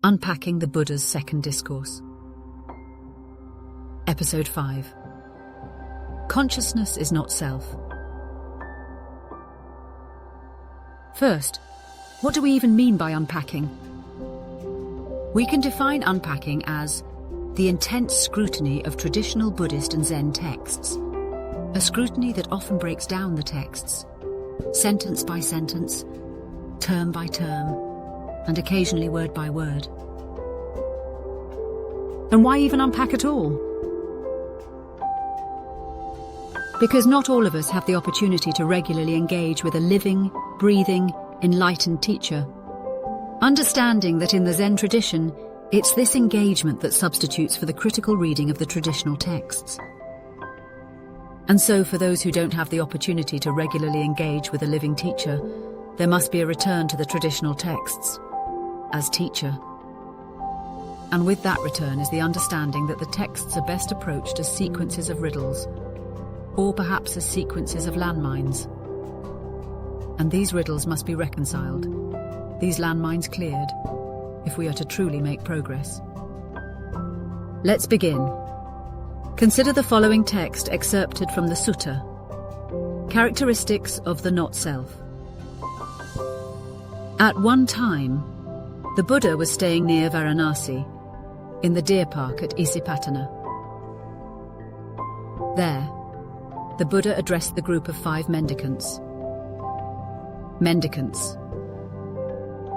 Unpacking the Buddha's Second Discourse. Episode 5. Consciousness is not self. First, what do we even mean by unpacking? We can define unpacking as the intense scrutiny of traditional Buddhist and Zen texts, a scrutiny that often breaks down the texts, sentence by sentence, term by term, and occasionally word by word. And why even unpack at all? Because not all of us have the opportunity to regularly engage with a living, breathing, enlightened teacher. Understanding that in the Zen tradition, it's this engagement that substitutes for the critical reading of the traditional texts. And so for those who don't have the opportunity to regularly engage with a living teacher, there must be a return to the traditional texts as teacher. And with that return is the understanding that the texts are best approached as sequences of riddles, or perhaps as sequences of landmines. And these riddles must be reconciled, these landmines cleared, if we are to truly make progress. Let's begin. Consider the following text excerpted from the Sutta, Characteristics of the Not-Self. At one time, the Buddha was staying near Varanasi, in the deer park at Isipatana. There, the Buddha addressed the group of 5 mendicants. Mendicants.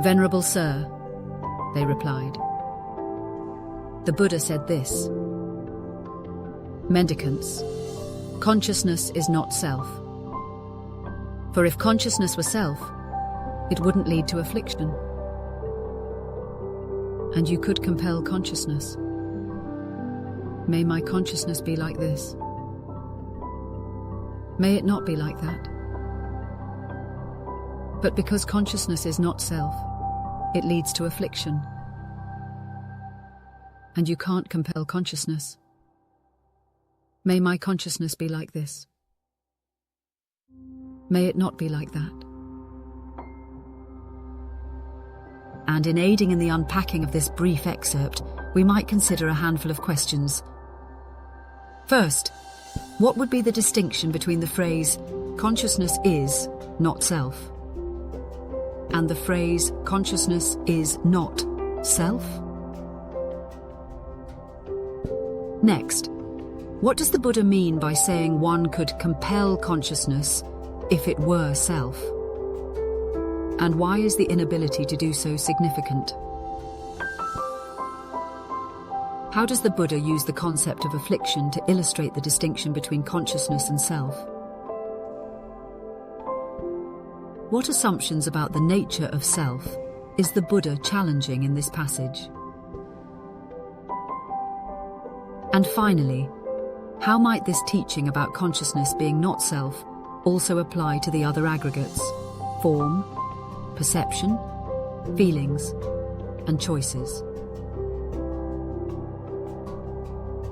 Venerable Sir, they replied. The Buddha said this: Mendicants, consciousness is not self. For if consciousness were self, it wouldn't lead to affliction. And you could compel consciousness. May my consciousness be like this. May it not be like that. But because consciousness is not self, it leads to affliction. And you can't compel consciousness. May my consciousness be like this. May it not be like that. And in aiding in the unpacking of this brief excerpt, we might consider a handful of questions. First, what would be the distinction between the phrase, consciousness is not self, and the phrase, consciousness is not self? Next, what does the Buddha mean by saying one could compel consciousness if it were self? And why is the inability to do so significant? How does the Buddha use the concept of affliction to illustrate the distinction between consciousness and self? What assumptions about the nature of self is the Buddha challenging in this passage? And finally, how might this teaching about consciousness being not self also apply to the other aggregates, form, perception, feelings, and choices?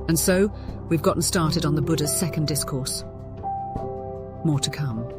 And so, we've gotten started on the Buddha's second discourse. More to come.